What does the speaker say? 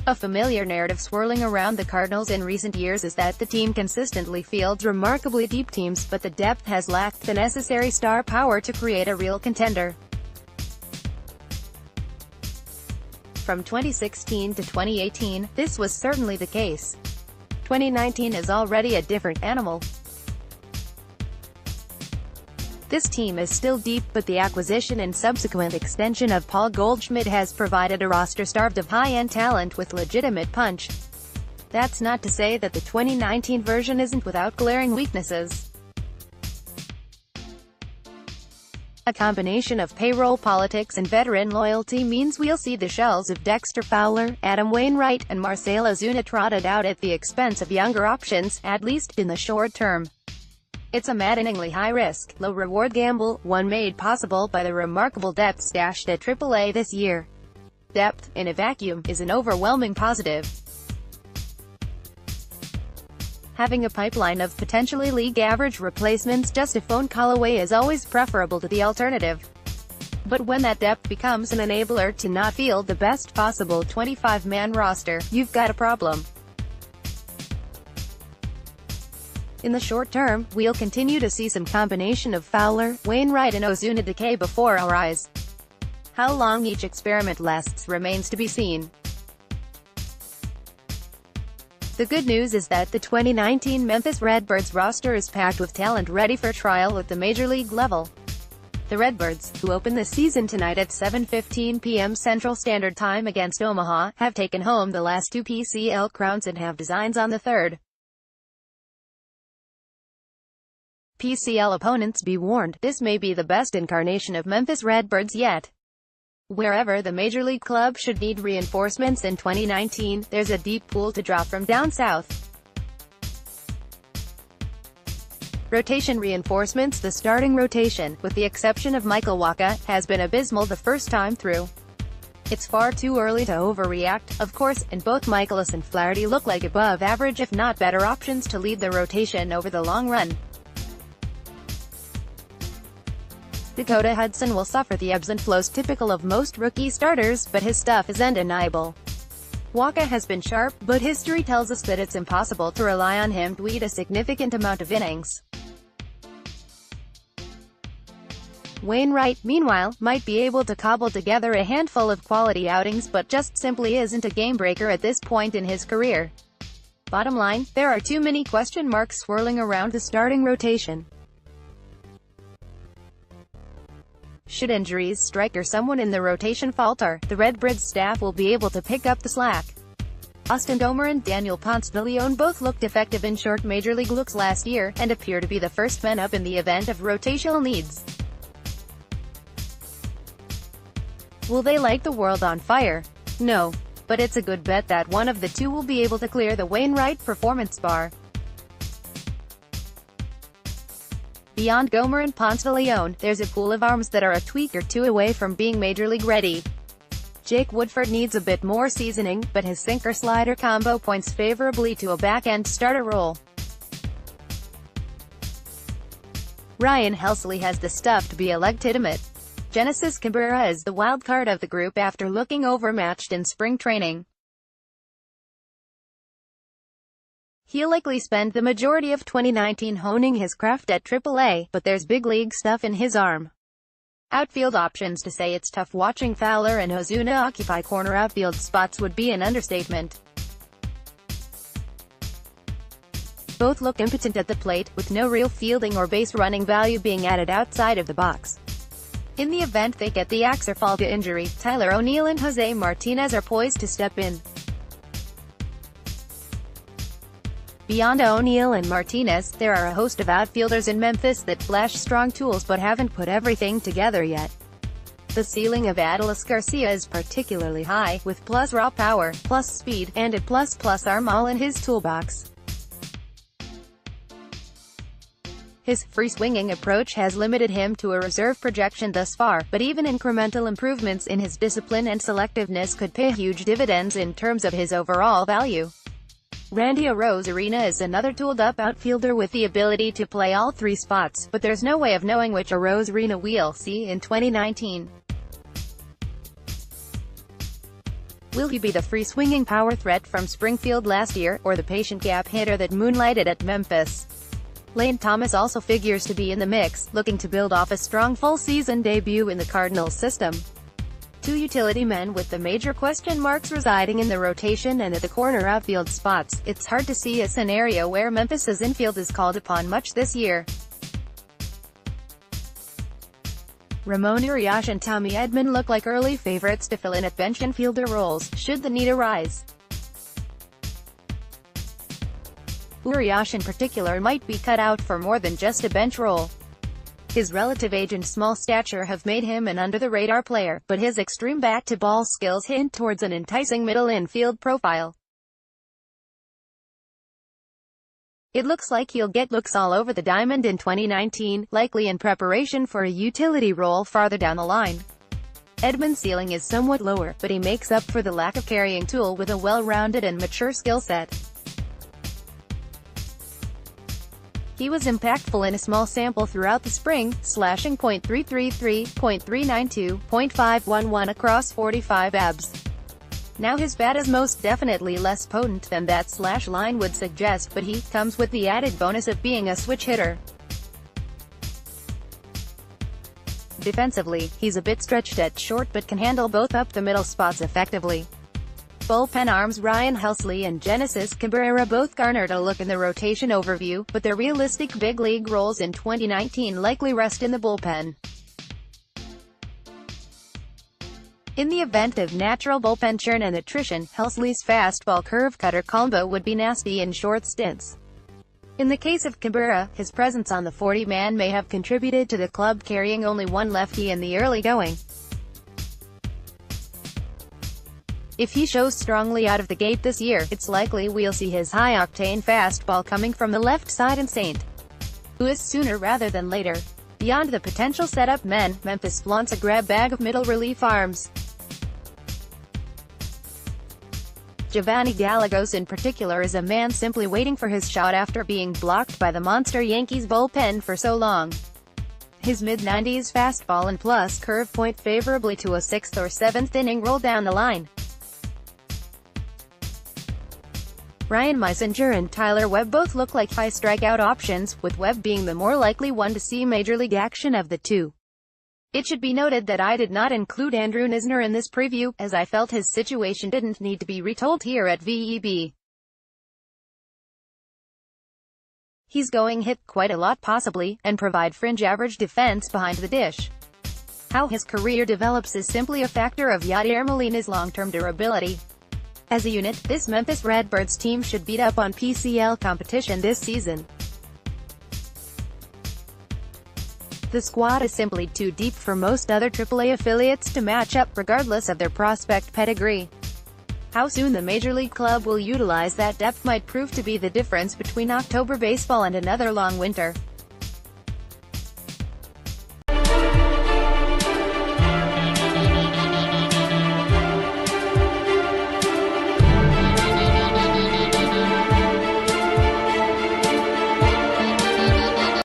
A familiar narrative swirling around the Cardinals in recent years is that the team consistently fields remarkably deep teams, but the depth has lacked the necessary star power to create a real contender. From 2016 to 2018, this was certainly the case. 2019 is already a different animal. This team is still deep, but the acquisition and subsequent extension of Paul Goldschmidt has provided a roster starved of high-end talent with legitimate punch. That's not to say that the 2019 version isn't without glaring weaknesses. A combination of payroll politics and veteran loyalty means we'll see the shells of Dexter Fowler, Adam Wainwright, and Marcell Ozuna trotted out at the expense of younger options, at least in the short term. It's a maddeningly high-risk, low-reward gamble, one made possible by the remarkable depth stashed at AAA this year. Depth, in a vacuum, is an overwhelming positive. Having a pipeline of potentially league-average replacements just a phone call away is always preferable to the alternative. But when that depth becomes an enabler to not field the best possible 25-man roster, you've got a problem. In the short term, we'll continue to see some combination of Fowler, Wainwright and Ozuna decay before our eyes. How long each experiment lasts remains to be seen. The good news is that the 2019 Memphis Redbirds roster is packed with talent ready for trial at the major league level. The Redbirds, who open the season tonight at 7:15 p.m. Central Standard Time against Omaha, have taken home the last two PCL crowns and have designs on the third. PCL opponents be warned, this may be the best incarnation of Memphis Redbirds yet. Wherever the major league club should need reinforcements in 2019, there's a deep pool to draw from down south. Rotation reinforcements. The starting rotation, with the exception of Michael Wacha, has been abysmal the first time through. It's far too early to overreact, of course, and both Michaelis and Flaherty look like above average if not better options to lead the rotation over the long run. Dakota Hudson will suffer the ebbs and flows typical of most rookie starters, but his stuff is undeniable. Wacha has been sharp, but history tells us that it's impossible to rely on him to eat a significant amount of innings. Wainwright, meanwhile, might be able to cobble together a handful of quality outings but just simply isn't a game-breaker at this point in his career. Bottom line, there are too many question marks swirling around the starting rotation. Should injuries strike or someone in the rotation falter, the Redbirds staff will be able to pick up the slack. Austin Gomer and Daniel Ponce de Leon both looked effective in short major league looks last year, and appear to be the first men up in the event of rotational needs. Will they light the world on fire? No. But it's a good bet that one of the two will be able to clear the Wainwright performance bar. Beyond Gomer and Ponce de Leon, there's a pool of arms that are a tweak or two away from being major league ready. Jake Woodford needs a bit more seasoning, but his sinker-slider combo points favorably to a back-end starter role. Ryan Helsley has the stuff to be a legitimate. Genesis Cabrera is the wild card of the group after looking overmatched in spring training. He'll likely spend the majority of 2019 honing his craft at AAA, but there's big league stuff in his arm. Outfield options. To say it's tough watching Fowler and Ozuna occupy corner outfield spots would be an understatement. Both look impotent at the plate, with no real fielding or base running value being added outside of the box. In the event they get the axe or fall to injury, Tyler O'Neill and Jose Martinez are poised to step in. Beyond O'Neill and Martinez, there are a host of outfielders in Memphis that flash strong tools but haven't put everything together yet. The ceiling of Adolis Garcia is particularly high, with plus raw power, plus speed, and a plus arm all in his toolbox. His free-swinging approach has limited him to a reserve projection thus far, but even incremental improvements in his discipline and selectiveness could pay huge dividends in terms of his overall value. Randy Arozarena is another tooled-up outfielder with the ability to play all three spots, but there's no way of knowing which Arozarena we'll see in 2019. Will he be the free-swinging power threat from Springfield last year, or the patient gap hitter that moonlighted at Memphis? Lane Thomas also figures to be in the mix, looking to build off a strong full-season debut in the Cardinals system. Two utility men with the major question marks residing in the rotation and at the corner outfield spots, it's hard to see a scenario where Memphis's infield is called upon much this year. Ramon Urias and Tommy Edman look like early favorites to fill in at bench infielder roles, should the need arise. Urias in particular might be cut out for more than just a bench role. His relative age and small stature have made him an under-the-radar player, but his extreme bat-to-ball skills hint towards an enticing middle infield profile. It looks like he'll get looks all over the diamond in 2019, likely in preparation for a utility role farther down the line. Edman's ceiling is somewhat lower, but he makes up for the lack of carrying tool with a well-rounded and mature skill set. He was impactful in a small sample throughout the spring, slashing .333, .392, .511 across 45 abs. Now his bat is most definitely less potent than that slash line would suggest, but he comes with the added bonus of being a switch hitter. Defensively, he's a bit stretched at short but can handle both up-the-middle spots effectively. Bullpen arms Ryan Helsley and Genesis Cabrera both garnered a look in the rotation overview, but their realistic big league roles in 2019 likely rest in the bullpen. In the event of natural bullpen churn and attrition, Helsley's fastball curve cutter combo would be nasty in short stints. In the case of Cabrera, his presence on the 40-man may have contributed to the club carrying only one lefty in the early going. If he shows strongly out of the gate this year, it's likely we'll see his high-octane fastball coming from the left side and St. Louis sooner rather than later. Beyond the potential setup men, Memphis flaunts a grab bag of middle relief arms. Giovanni Gallegos in particular is a man simply waiting for his shot after being blocked by the monster Yankees bullpen for so long. His mid-90s fastball and plus curve point favorably to a 6th or 7th inning roll down the line. Ryan Meisinger and Tyler Webb both look like high strikeout options, with Webb being the more likely one to see major league action of the two. It should be noted that I did not include Andrew Knizner in this preview, as I felt his situation didn't need to be retold here at VEB. He's going hit quite a lot possibly, and provide fringe average defense behind the dish. How his career develops is simply a factor of Yadier Molina's long-term durability. As a unit, this Memphis Redbirds team should beat up on PCL competition this season. The squad is simply too deep for most other AAA affiliates to match up, regardless of their prospect pedigree. How soon the Major League club will utilize that depth might prove to be the difference between October baseball and another long winter.